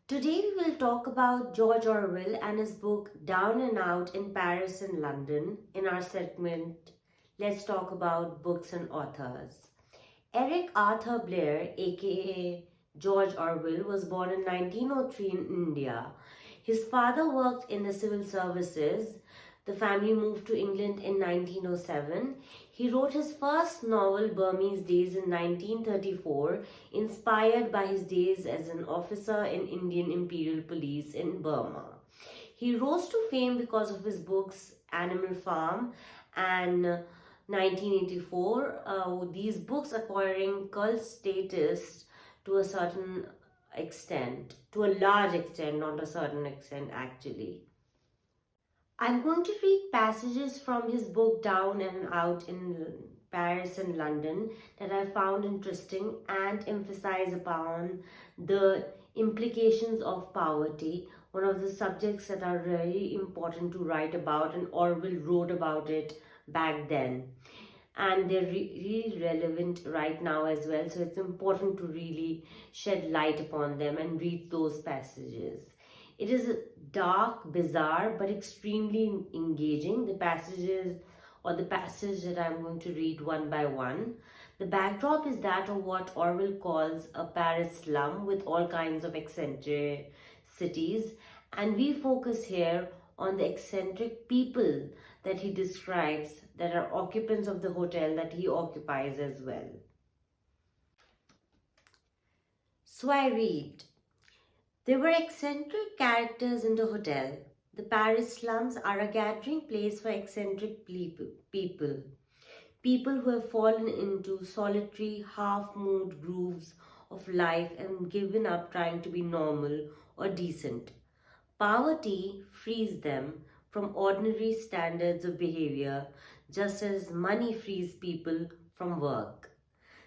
Today we will talk about George Orwell and his book Down and Out in Paris and London in our segment Let's Talk About Books and Authors. Eric Arthur Blair, aka George Orwell, was born in 1903 in India. His father worked in the civil services. The family moved to England in 1907. He wrote his first novel, Burmese Days, in 1934, inspired by his days as an officer in Indian Imperial Police in Burma. He rose to fame because of his books Animal Farm and 1984. These books acquiring cult status to a certain extent, to a large extent, not a certain extent actually. I'm going to read passages from his book Down and Out in Paris and London that I found interesting and emphasize upon the implications of poverty, one of the subjects that are very important to write about, and Orwell wrote about it back then. And they're really relevant right now as well, so it's important to really shed light upon them and read those passages. It is dark, bizarre, but extremely engaging. The passage that I'm going to read one by one. The backdrop is that of what Orwell calls a Paris slum with all kinds of eccentricities, and we focus here on the eccentric people that he describes that are occupants of the hotel that he occupies as well. So I read. There were eccentric characters in the hotel. The Paris slums are a gathering place for eccentric people. People who have fallen into solitary, half-moved grooves of life and given up trying to be normal or decent. Poverty frees them from ordinary standards of behavior, just as money frees people from work.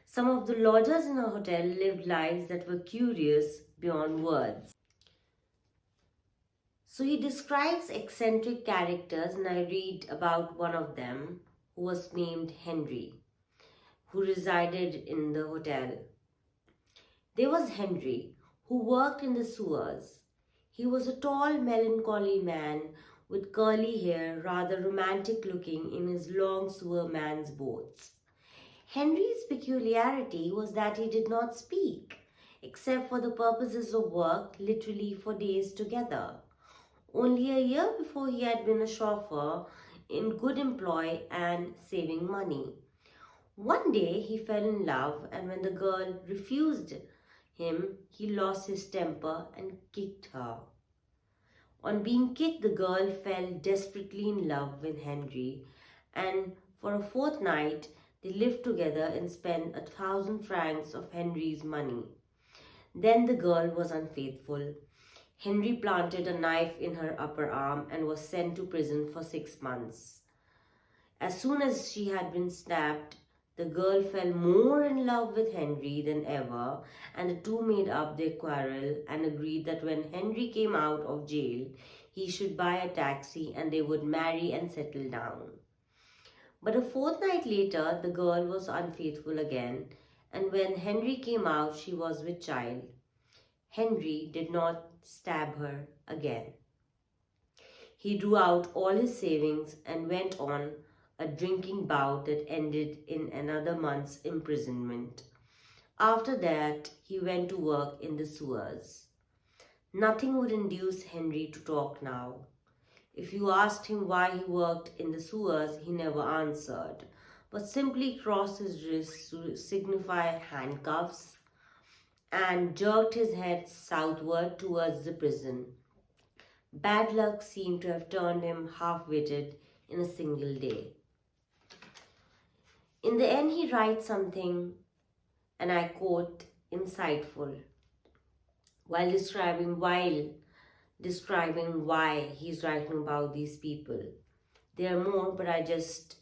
Some of the lodgers in our hotel lived lives that were curious beyond words. So he describes eccentric characters, and I read about one of them who was named Henry, who resided in the hotel. There was Henry, who worked in the sewers. He was a tall, melancholy man with curly hair, rather romantic looking in his long sewerman's boots. Henry's peculiarity was that he did not speak, except for the purposes of work, literally for days together. Only a year before he had been a chauffeur in good employ and saving money. One day he fell in love, and when the girl refused him, he lost his temper and kicked her. On being kicked, the girl fell desperately in love with Henry, and for a fortnight they lived together and spent 1,000 francs of Henry's money. Then the girl was unfaithful. Henry planted a knife in her upper arm and was sent to prison for 6 months. As soon as she had been stabbed, the girl fell more in love with Henry than ever, and the two made up their quarrel and agreed that when Henry came out of jail, he should buy a taxi and they would marry and settle down. But a fortnight later, the girl was unfaithful again, and when Henry came out, she was with child. Henry did not stab her again. He drew out all his savings and went on a drinking bout that ended in another month's imprisonment. After that, he went to work in the sewers. Nothing would induce Henry to talk now. If you asked him why he worked in the sewers, he never answered, but simply crossed his wrists to signify handcuffs and jerked his head southward towards the prison. Bad luck seemed to have turned him half-witted in a single day. In the end, he writes something, and I quote, insightful, while describing why he's writing about these people. There are more, but I just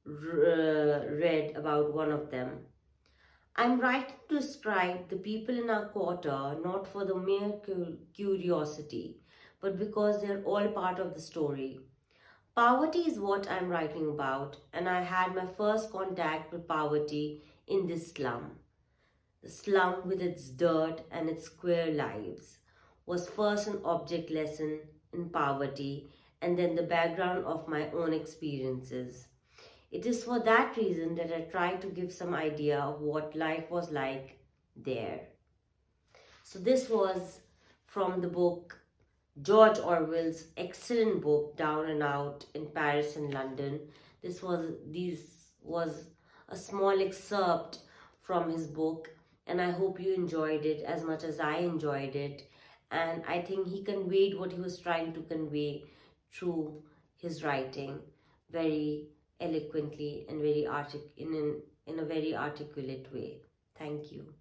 read about one of them. I'm writing to describe the people in our quarter not for the mere curiosity, but because they're all part of the story. Poverty is what I'm writing about, and I had my first contact with poverty in this slum. The slum with its dirt and its queer lives was first an object lesson in poverty and then the background of my own experiences. It is for that reason that I try to give some idea of what life was like there. So, this was from the book George Orwell's excellent book Down and Out in Paris and London. This was a small excerpt from his book, and I hope you enjoyed it as much as I enjoyed it. And I think he conveyed what he was trying to convey through his writing very eloquently and in a very articulate way. Thank you.